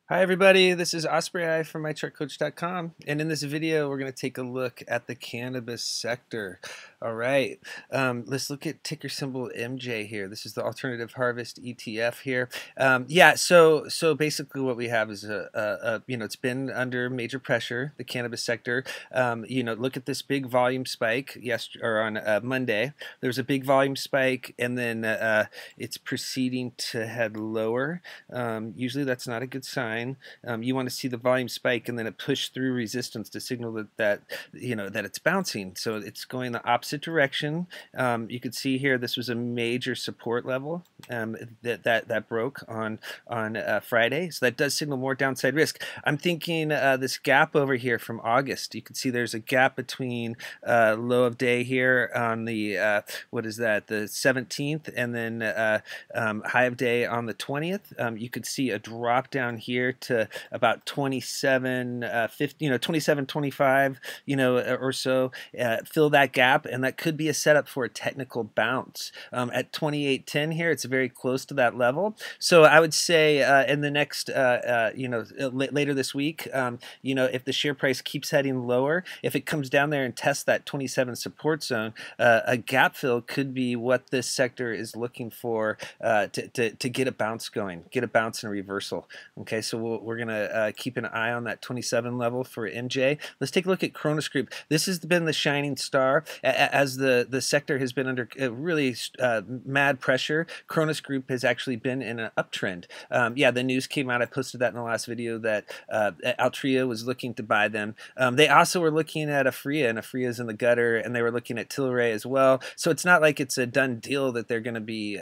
Hi everybody, this is Osprey Eye from mychartcoach.com, and in this video we're going to take a look at the cannabis sector. All right, let's look at ticker symbol MJ here. This is the Alternative Harvest ETF here. So basically what we have is it's been under major pressure, the cannabis sector. Look at this big volume spike on Monday. There was a big volume spike, and then it's proceeding to head lower. Usually that's not a good sign. You want to see the volume spike and then it push through resistance to signal that it's bouncing. So it's going the opposite direction. You could see here this was a major support level that broke on Friday. So that does signal more downside risk. I'm thinking this gap over here from August. You can see there's a gap between low of day here on the the 17th, and then high of day on the 20th. You could see a drop down here to about 27.25, or so. Fill that gap, and that could be a setup for a technical bounce. At 28.10 here, it's very close to that level. So I would say in the next, later this week, if the share price keeps heading lower, if it comes down there and tests that 27 support zone, a gap fill could be what this sector is looking for to get a bounce going, get a bounce and a reversal. Okay, so we're going to keep an eye on that 27 level for MJ. Let's take a look at Cronus Group. This has been the shining star as the sector has been under really mad pressure. Cronus Group has actually been in an uptrend. The news came out. I posted that in the last video that Altria was looking to buy them. They also were looking at APHA, and APHA is in the gutter, and they were looking at TLRY as well. So it's not like it's a done deal that they're going to be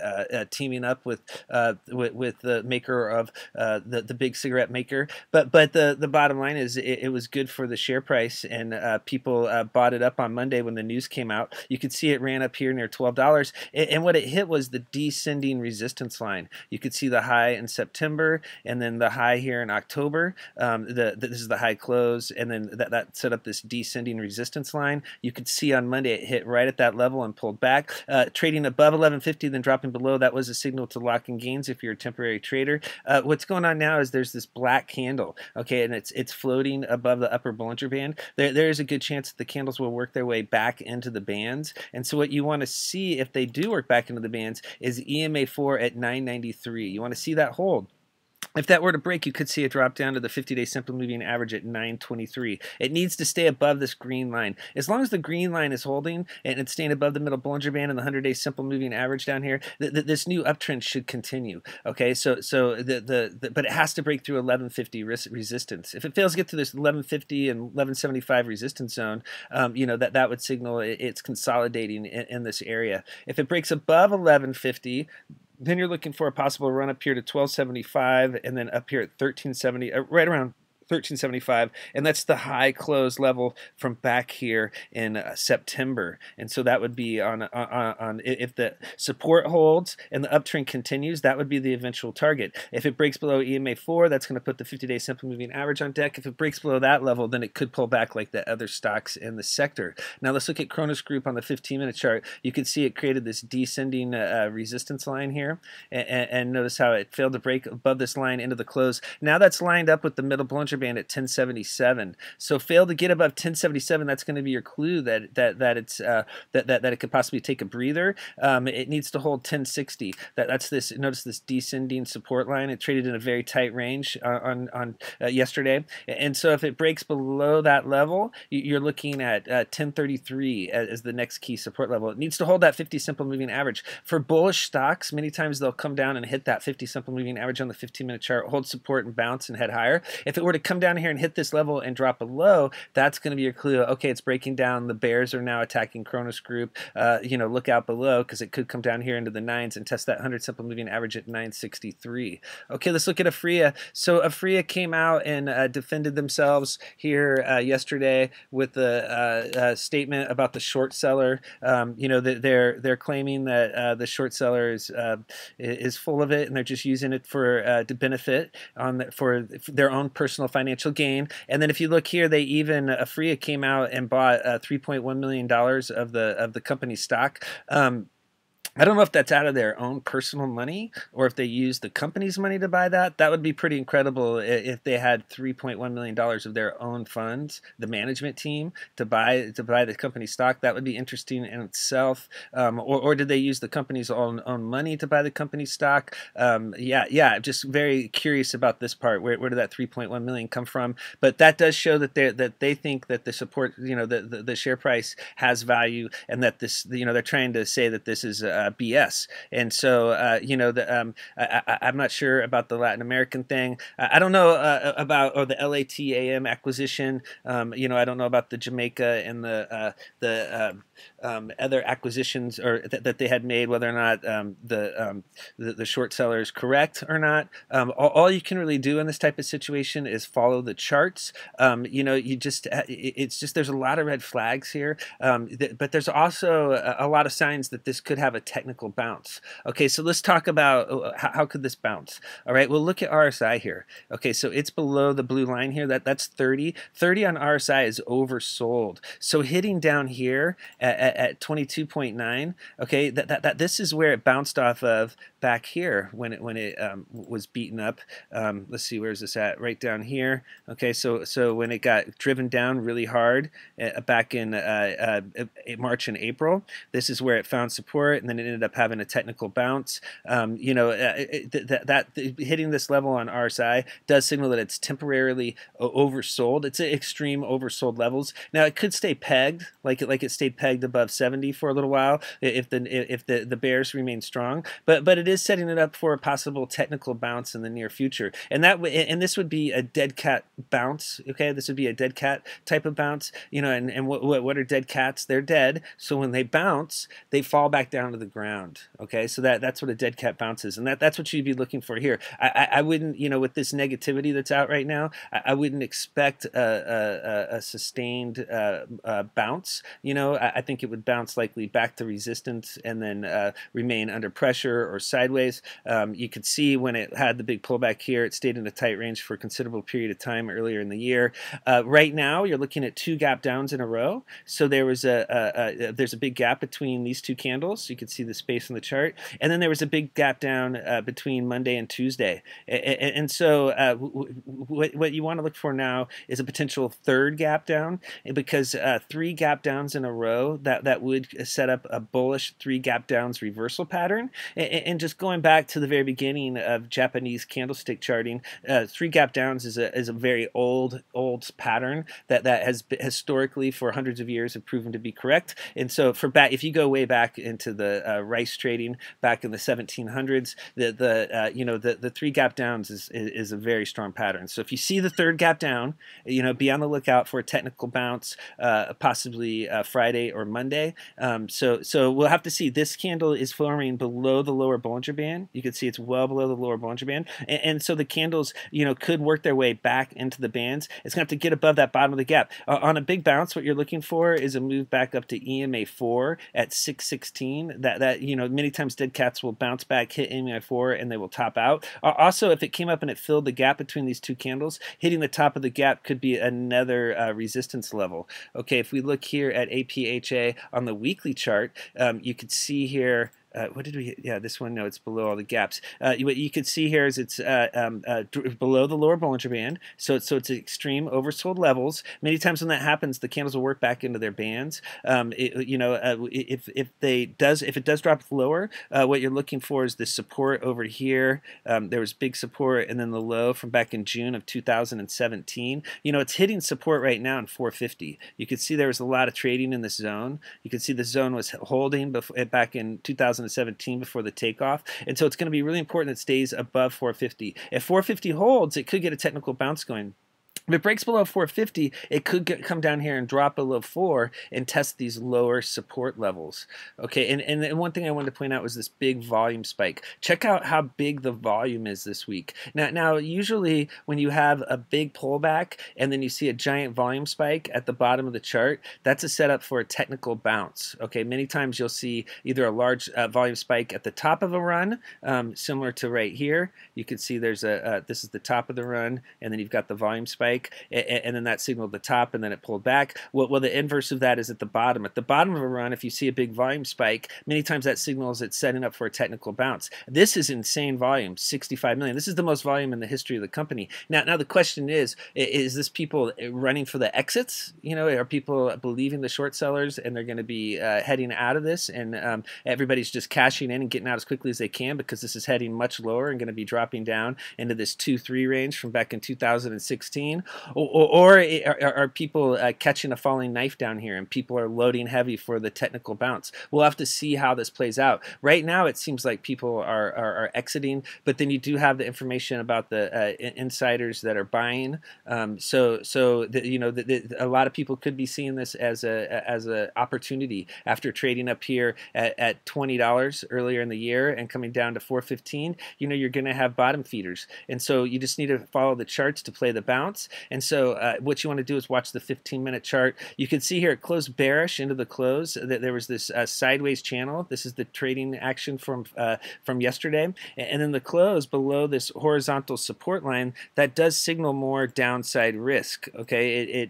teaming up with the maker of the big cigarette maker. But the bottom line is it was good for the share price, and people bought it up on Monday when the news came out. You could see it ran up here near $12, and what it hit was the descending resistance line. You could see the high in September, and then the high here in October. This is the high close, and then that set up this descending resistance line. You could see on Monday it hit right at that level and pulled back, trading above 1150, then dropping below. That was a signal to lock in gains if you're a temporary trader. What's going on now is there's this black candle, okay, and it's floating above the upper Bollinger Band. There is a good chance that the candles will work their way back into the bands, and so what you want to see if they do work back into the bands is EMA4 at 993. You want to see that hold. If that were to break, you could see it drop down to the 50-day simple moving average at 923. It needs to stay above this green line. As long as the green line is holding and it's staying above the middle Bollinger Band and the 100-day simple moving average down here, this new uptrend should continue. Okay, but it has to break through 1150 resistance. If it fails to get to this 1150 and 1175 resistance zone, that would signal it's consolidating in this area. If it breaks above 1150, then you're looking for a possible run up here to 1275, and then up here at 1370, right around 1375, and that's the high close level from back here in September. And so that would be on if the support holds and the uptrend continues, that would be the eventual target. If it breaks below EMA4, that's going to put the 50-day simple moving average on deck. If it breaks below that level, then it could pull back like the other stocks in the sector. Now let's look at Cronus Group on the 15-minute chart. You can see it created this descending resistance line here, and notice how it failed to break above this line into the close. Now that's lined up with the middle Bollinger Band at 1077. So fail to get above 1077. That's going to be your clue that it could possibly take a breather. It needs to hold 1060. That's this. Notice this descending support line. It traded in a very tight range on yesterday, and so if it breaks below that level, you're looking at 1033 as the next key support level. It needs to hold that 50 simple moving average. For bullish stocks, many times they'll come down and hit that 50 simple moving average on the 15-minute chart, hold support and bounce and head higher. If it were to come down here and hit this level and drop below, that's going to be your clue. Okay, it's breaking down. The bears are now attacking Cronus Group. Look out below because it could come down here into the 9s and test that 100 simple moving average at 963. Okay, let's look at APHA. So APHA came out and defended themselves here yesterday with a statement about the short seller. They're claiming that the short seller is full of it, and they're just using it for to benefit for their own personal financial gain. And then if you look here, they even APHA came out and bought $3.1 million of the company's stock. I don't know if that's out of their own personal money or if they use the company's money to buy that. That would be pretty incredible if they had $3.1 million of their own funds, the management team, to buy the company stock. That would be interesting in itself. Or did they use the company's own money to buy the company stock? Yeah. Just very curious about this part. Where did that 3.1 million come from? But that does show that they think that the support, the share price has value, and that this, they're trying to say that this is BS. And so, I'm not sure about the Latin American thing. I don't know about, or the LATAM acquisition. I don't know about the Jamaica and the other acquisitions or that they had made, whether or not the short seller is correct or not. All you can really do in this type of situation is follow the charts. It's just there's a lot of red flags here, but there's also a lot of signs that this could have a technical bounce. Okay, so let's talk about how could this bounce. All right, well, look at RSI here. Okay, so it's below the blue line here. That's 30. 30 on RSI is oversold. So hitting down here at 22.9, okay, this is where it bounced off of back here when it was beaten up. Let's see, where's this at? Right down here. Okay, so when it got driven down really hard back in March and April, this is where it found support, and then it ended up having a technical bounce. Hitting this level on RSI does signal that it's temporarily oversold. It's at extreme oversold levels. Now it could stay pegged, like it stayed pegged above 70 for a little while if the bears remain strong. But it is setting it up for a possible technical bounce in the near future, and this would be a dead cat bounce. Okay, this would be a dead cat type of bounce. And what are dead cats? They're dead. So when they bounce, they fall back down to the ground. Okay, so that's what a dead cat bounce is, and that's what you'd be looking for here. I wouldn't, with this negativity that's out right now, I wouldn't expect a sustained bounce. I think it would bounce likely back to resistance and then remain under pressure or sideways. You could see when it had the big pullback here, it stayed in a tight range for a considerable period of time earlier in the year. Right now, you're looking at two gap downs in a row. So there's a big gap between these two candles. You can see the space in the chart, and then there was a big gap down between Monday and Tuesday. And so what you want to look for now is a potential third gap down, because three gap downs in a row that would set up a bullish three gap downs reversal pattern. And just going back to the very beginning of Japanese candlestick charting, three gap downs is a very old pattern that has historically for hundreds of years have proven to be correct. And so if you go way back into the rice trading back in the 1700s, the three gap downs is a very strong pattern. So if you see the third gap down, be on the lookout for a technical bounce, possibly Friday or Monday. So we'll have to see. This candle is forming below the lower Bollinger Band. You can see it's well below the lower Bollinger Band, and so the candles could work their way back into the bands. It's going to have to get above that bottom of the gap. On a big bounce, what you're looking for is a move back up to EMA 4 at 616. That many times dead cats will bounce back, hit EMA 4, and they will top out. Also, if it came up and it filled the gap between these two candles, hitting the top of the gap could be another resistance level. Okay, if we look here at APHA on the weekly chart, you could see here. What did we? Yeah, this one. No, it's below all the gaps. What you can see here is it's below the lower Bollinger Band, so it's extreme oversold levels. Many times when that happens, the candles will work back into their bands. If it does drop lower, what you're looking for is the support over here. There was big support, and then the low from back in June of 2017. It's hitting support right now in 450. You can see there was a lot of trading in this zone. You can see the zone was holding back in 2017 before the takeoff, and so it's going to be really important that it stays above 450. If 450 holds, it could get a technical bounce going. If it breaks below 450, it could come down here and drop below 4 and test these lower support levels. Okay, and one thing I wanted to point out was this big volume spike. Check out how big the volume is this week. Now usually when you have a big pullback and then you see a giant volume spike at the bottom of the chart, that's a setup for a technical bounce. Okay, many times you'll see either a large volume spike at the top of a run, similar to right here. You can see there's this is the top of the run, and then you've got the volume spike. spike, and then that signaled the top, and then it pulled back. Well, the inverse of that is at the bottom. At the bottom of a run, if you see a big volume spike, many times that signals it's setting up for a technical bounce. This is insane volume, 65 million. This is the most volume in the history of the company. Now the question is this people running for the exits? You know, are people believing the short sellers and they're going to be heading out of this, and everybody's just cashing in and getting out as quickly as they can because this is heading much lower and going to be dropping down into this 2-3 range from back in 2016? Or are people catching a falling knife down here and people are loading heavy for the technical bounce? We'll have to see how this plays out. Right now it seems like people are exiting, but then you do have the information about the insiders that are buying. A lot of people could be seeing this as a opportunity after trading up here at $20 earlier in the year and coming down to $4.15. You know, you're going to have bottom feeders, and so you just need to follow the charts to play the bounce. And so what you want to do is watch the 15-minute chart. You can see here it closed bearish into the close. There was this sideways channel. This is the trading action from yesterday, and then the close below this horizontal support line that does signal more downside risk. Okay,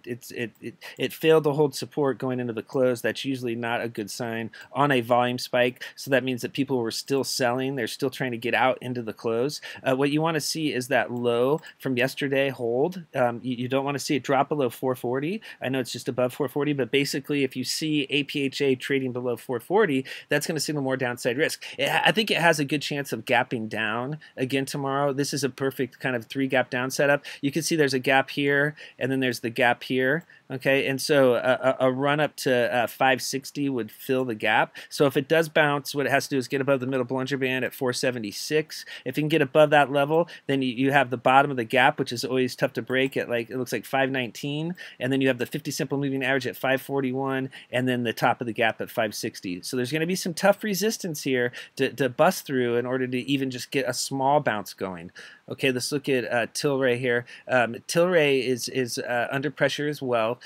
it failed to hold support going into the close. That's usually not a good sign on a volume spike. So that means that people were still selling. They're still trying to get out into the close. What you want to see is that low from yesterday hold. You don't want to see it drop below 440. I know it's just above 440, but basically if you see APHA trading below 440, that's going to signal more downside risk. I think it has a good chance of gapping down again tomorrow. This is a perfect kind of 3-gap down setup. You can see there's a gap here, and then there's the gap here. Okay, and so a run up to 560 would fill the gap. So if it does bounce, what it has to do is get above the middle Bollinger Band at 476. If you can get above that level, then you have the bottom of the gap, which is always tough to break at, like, it looks like 519, and then you have the 50 simple moving average at 541, and then the top of the gap at 560. So there's going to be some tough resistance here to bust through in order to even just get a small bounce going. Okay, let's look at TLRY here. TLRY is under pressure as well.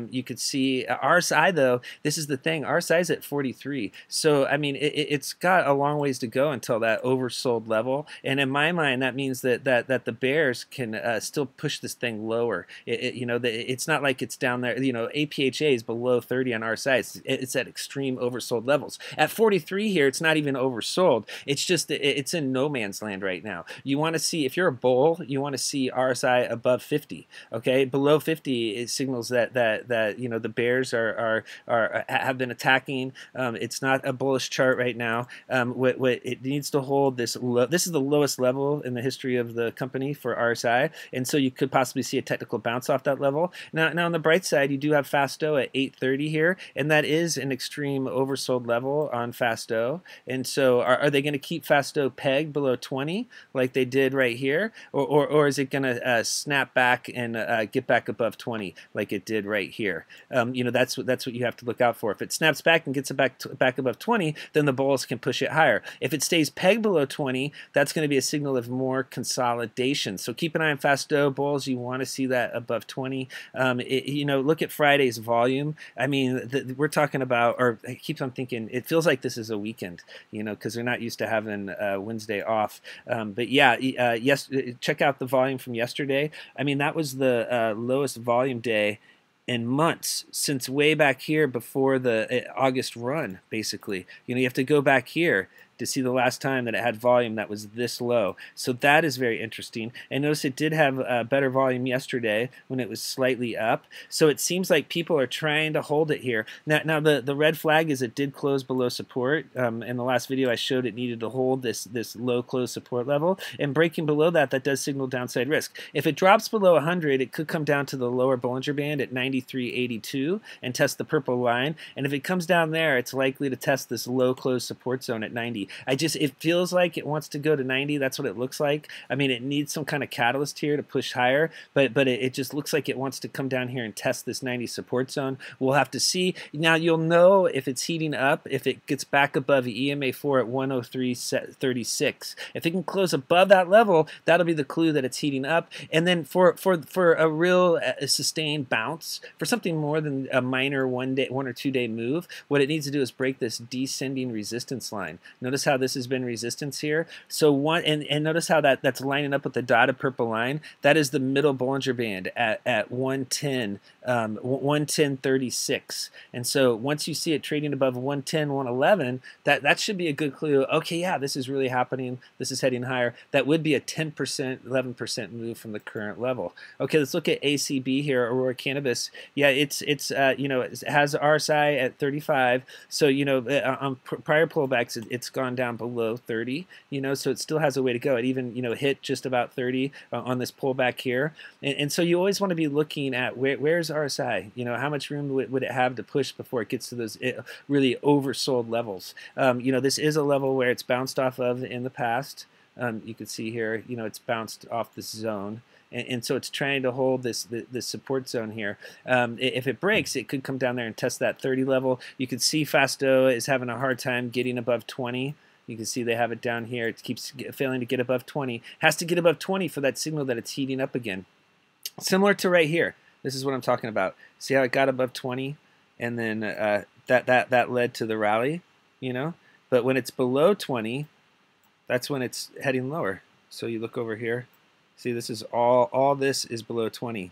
You could see RSI, though, this is the thing, RSI is at 43. So, I mean, it's got a long ways to go until that oversold level. And in my mind, that means that the bears can still push this thing lower. It's not like it's down there. You know, APHA is below 30 on RSI. It's at extreme oversold levels. At 43 here, it's not even oversold. It's just, it's in no man's land right now. You want to see, if you're a bull, you want to see RSI above 50. Okay, below 50, it signals that you know, the bears have been attacking. It's not a bullish chart right now. What it needs to hold this is the lowest level in the history of the company for RSI, and so you could possibly see a technical bounce off that level. Now on the bright side, you do have Fasto at 830 here, and that is an extreme oversold level on Fasto. And so are they going to keep Fasto pegged below 20 like they did right here, or is it going to snap back and get back above 20 like it did right here? You know, that's what you have to look out for. If it snaps back and gets it back above 20, then the bulls can push it higher. If it stays pegged below 20, that's going to be a signal of more consolidation. So keep an eye on Fasto bulls. You want to see that above 20. You know, look at Friday's volume. I mean, we're talking about, or I keep on thinking, it feels like this is a weekend, you know, because they're not used to having Wednesday off. But yeah, yes, check out the volume from yesterday. I mean, that was the lowest volume day in months, since way back here before the August run, basically. You know, you have to go back here to see the last time that it had volume that was this low. So that is very interesting. And notice it did have better volume yesterday when it was slightly up. So it seems like people are trying to hold it here. Now the red flag is it did close below support. In the last video I showed it needed to hold this low close support level. And breaking below that does signal downside risk. If it drops below 100, it could come down to the lower Bollinger Band at 93.82 and test the purple line. And if it comes down there, it's likely to test this low close support zone at 90. It feels like it wants to go to 90. That's what it looks like. I mean, it needs some kind of catalyst here to push higher, but it just looks like it wants to come down here and test this 90 support zone. We'll have to see. Now you'll know if it's heating up if it gets back above the EMA4 at 103.36. If it can close above that level, that'll be the clue that it's heating up. And then for a real sustained bounce, for something more than a minor 1 or 2 day move, what it needs to do is break this descending resistance line. Notice Notice how this has been resistance here. So and notice how that's lining up with the dotted purple line. That is the middle Bollinger Band at 110, 110.36. And so once you see it trading above 110, 111, that should be a good clue. Okay, yeah, this is really happening. This is heading higher. That would be a 10%, 11% move from the current level. Okay, let's look at ACB here, Aurora Cannabis. Yeah, it has RSI at 35. So on prior pullbacks, it's gone down below 30. So it still has a way to go. It even hit just about 30 on this pullback here. And so you always want to be looking at where's RSI. How much room would it have to push before it gets to those really oversold levels. This is a level where it's bounced off of in the past. You can see here, it's bounced off this zone. And so it's trying to hold this support zone here. If it breaks, it could come down there and test that 30 level. You can see Fasto is having a hard time getting above 20. You can see they have it down here. It keeps failing to get above 20. Has to get above 20 for that signal that it's heating up again. Similar to right here. This is what I'm talking about. See how it got above 20? And then that led to the rally, But when it's below 20, that's when it's heading lower. So you look over here. See, this is all this is below 20.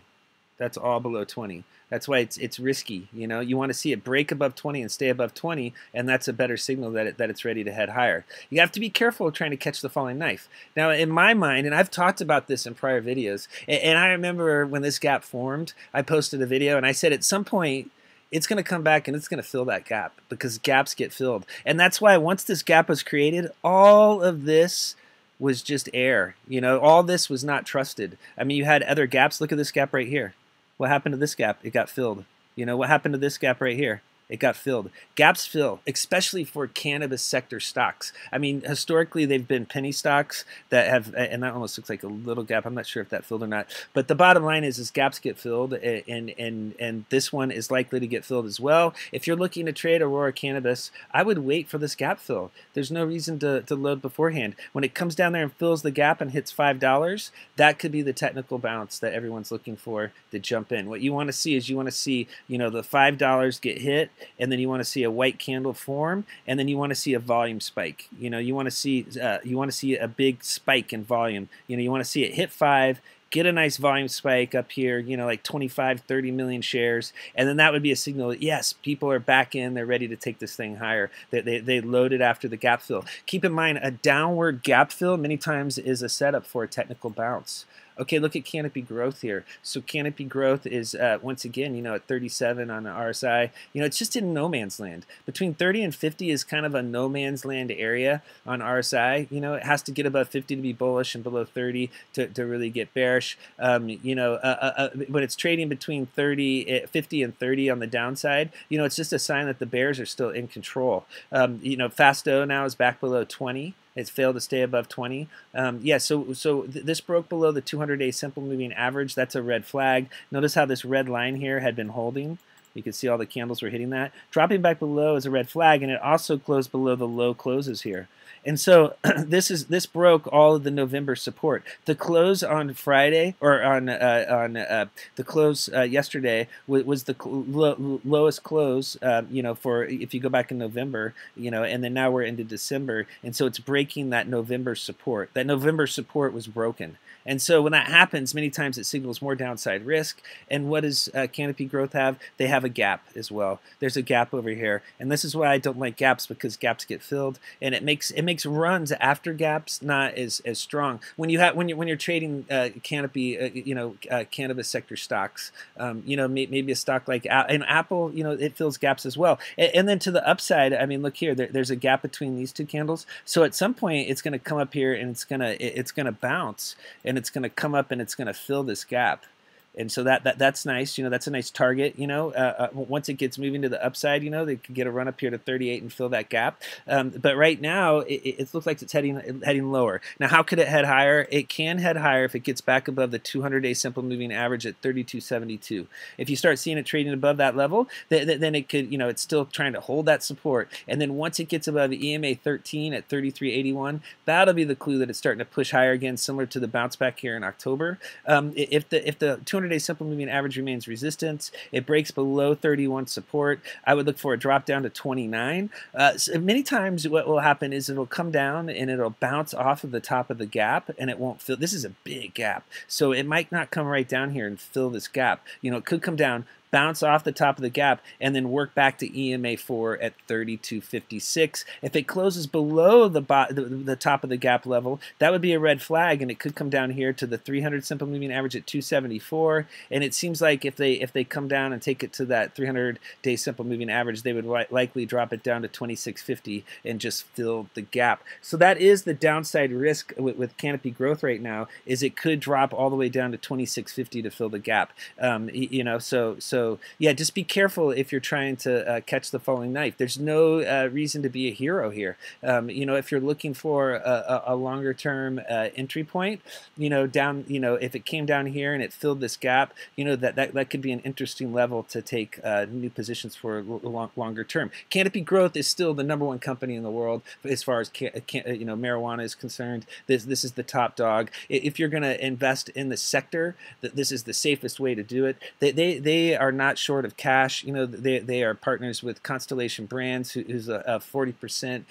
That's all below 20. That's why it's risky. You want to see it break above 20 and stay above 20, and that's a better signal that it's ready to head higher. You have to be careful trying to catch the falling knife. Now, in my mind, and I've talked about this in prior videos, and I remember when this gap formed, I posted a video and I said at some point it's going to come back and it's going to fill that gap because gaps get filled. And that's why once this gap was created, all of this was just air. All this was not trusted. I mean, you had other gaps. Look at this gap right here. What happened to this gap? It got filled. What happened to this gap right here? It got filled. Gaps fill, especially for cannabis sector stocks. I mean, historically, they've been penny stocks that have, and that almost looks like a little gap. I'm not sure if that filled or not. But the bottom line is gaps get filled, and this one is likely to get filled as well. If you're looking to trade Aurora Cannabis, I would wait for this gap fill. There's no reason to load beforehand. When it comes down there and fills the gap and hits $5, that could be the technical bounce that everyone's looking for to jump in. What you want to see is the $5 get hit, and then you want to see a white candle form, and then you want to see a volume spike. You want to see a big spike in volume. You want to see it hit 5, get a nice volume spike up here, like 25, 30 million shares, and then that would be a signal that yes, people are back in, they're ready to take this thing higher. They loaded after the gap fill. Keep in mind, a downward gap fill many times is a setup for a technical bounce. Okay, look at Canopy Growth here. So Canopy Growth is, once again, at 37 on the RSI. It's just in no man's land. Between 30 and 50 is kind of a no man's land area on RSI. It has to get above 50 to be bullish and below 30 to really get bearish. When it's trading between 50 and 30 on the downside, it's just a sign that the bears are still in control. Fasto now is back below 20. It's failed to stay above 20. So this broke below the 200-day simple moving average. That's a red flag. Notice how this red line here had been holding. You can see all the candles were hitting that. Dropping back below is a red flag, and it also closed below the low closes here. And so this broke all of the November support. The close on Friday, or on the close yesterday was the lowest close. For if you go back in November, and then now we're into December, and so it's breaking that November support. That November support was broken. And so when that happens, many times it signals more downside risk. And what does Canopy Growth have? They have a gap as well. There's a gap over here, and this is why I don't like gaps, because gaps get filled, and it makes runs after gaps not as strong. When you're trading Canopy, cannabis sector stocks, maybe a stock like Apple, it fills gaps as well. And then to the upside, I mean, look here, there's a gap between these two candles. So at some point, it's going to come up here and it's going to bounce. And it's going to come up and it's going to fill this gap. And so that's nice. That's a nice target. Once it gets moving to the upside, they could get a run up here to 38 and fill that gap. But right now, it looks like it's heading lower. Now, how could it head higher? It can head higher if it gets back above the 200-day simple moving average at 32.72. If you start seeing it trading above that level, then it could, it's still trying to hold that support. And then once it gets above EMA 13 at 33.81, that'll be the clue that it's starting to push higher again, similar to the bounce back here in October. If the 200 200-day simple moving average remains resistance. It breaks below 31 support. I would look for a drop down to 29. So many times what will happen is it'll come down and it'll bounce off of the top of the gap, and it won't fill. This is a big gap, so it might not come right down here and fill this gap. You know, it could come down, bounce off the top of the gap, and then work back to EMA4 at 32.56. If it closes below the top of the gap level, that would be a red flag, and it could come down here to the 300 simple moving average at 274. And it seems like if they come down and take it to that 300-day simple moving average, they would likely drop it down to 26.50 and just fill the gap. So that is the downside risk with Canopy Growth right now, is it could drop all the way down to 26.50 to fill the gap. You know, so yeah, just be careful if you're trying to catch the falling knife. There's no reason to be a hero here. You know, if you're looking for a longer term entry point, you know, if it came down here and it filled this gap, you know, that could be an interesting level to take new positions for longer term. Canopy Growth is still the #1 company in the world as far as you know, marijuana is concerned. This is the top dog. If you're going to invest in the sector, this is the safest way to do it. They are not short of cash. You know, they are partners with Constellation Brands, who's a 40%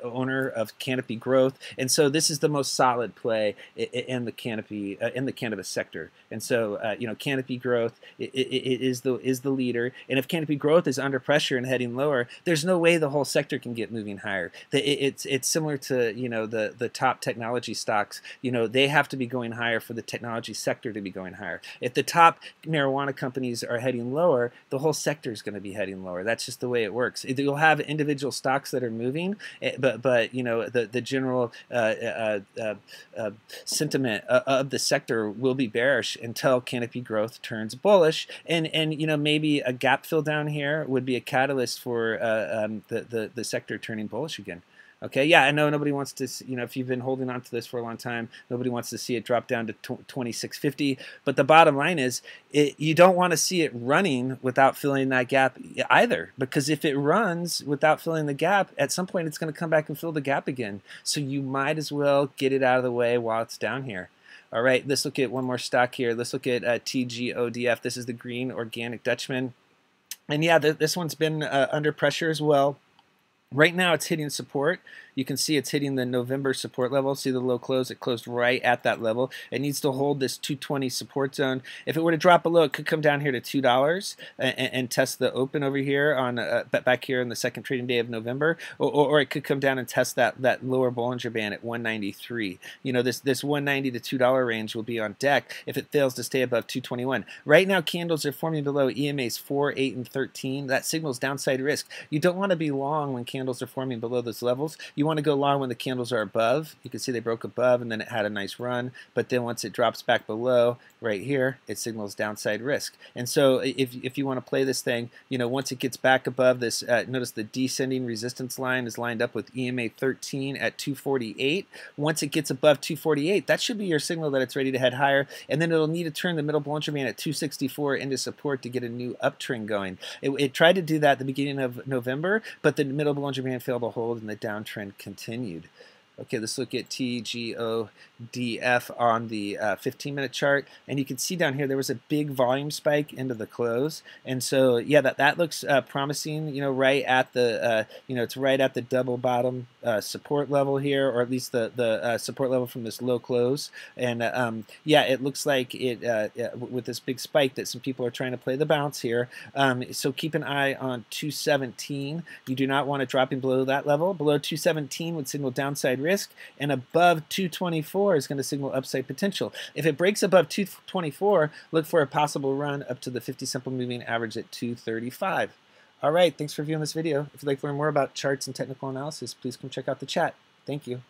owner of Canopy Growth, and so this is the most solid play in the cannabis sector. And so you know, Canopy Growth is the leader. And if Canopy Growth is under pressure and heading lower, there's no way the whole sector can get moving higher. It's similar to, you know, the top technology stocks. You know, they have to be going higher for the technology sector to be going higher. If the top marijuana companies are heading lower, the whole sector is going to be heading lower. That's just the way it works. You'll have individual stocks that are moving, but you know, the general sentiment of the sector will be bearish until Canopy Growth turns bullish, and you know, maybe a gap fill down here would be a catalyst for the sector turning bullish again. Okay, yeah, I know nobody wants to, you know, if you've been holding on to this for a long time, nobody wants to see it drop down to 26.50. But the bottom line is, you don't want to see it running without filling that gap either, because if it runs without filling the gap, at some point it's going to come back and fill the gap again. So you might as well get it out of the way while it's down here. All right, let's look at one more stock here. Let's look at TGODF. This is the Green Organic Dutchman. And yeah, this one's been under pressure as well. Right now it's hitting support. You can see it's hitting the November support level. See the low close? It closed right at that level. It needs to hold this 220 support zone. If it were to drop below, it could come down here to $2 and test the open over here on back here in the second trading day of November, or it could come down and test that lower Bollinger Band at 193. You know, this $190 to $2 range will be on deck if it fails to stay above 221. Right now, candles are forming below EMAs 4, 8, and 13. That signals downside risk. You don't want to be long when candles are forming below those levels. You want to go long when the candles are above. You can see they broke above and then it had a nice run, but then once it drops back below right here, it signals downside risk. And so if you want to play this thing, you know, once it gets back above this, notice the descending resistance line is lined up with EMA 13 at 248. Once it gets above 248, that should be your signal that it's ready to head higher, and then it'll need to turn the middle Bollinger Band at 264 into support to get a new uptrend going. It tried to do that at the beginning of November, but the middle Bollinger Band failed to hold and the downtrend continued. Okay, let's look at TGODF on the 15-minute chart, and you can see down here there was a big volume spike into the close, and so yeah, that looks promising. You know, right at the you know, it's right at the double bottom support level here, or at least the support level from this low close, and yeah, it looks like it with this big spike that some people are trying to play the bounce here. So keep an eye on 217. You do not want it dropping below that level. Below 217 would signal downside risk, and above 224 is going to signal upside potential. If it breaks above 224, look for a possible run up to the 50 simple moving average at 235. All right, thanks for viewing this video. If you'd like to learn more about charts and technical analysis, please come check out the chat. Thank you.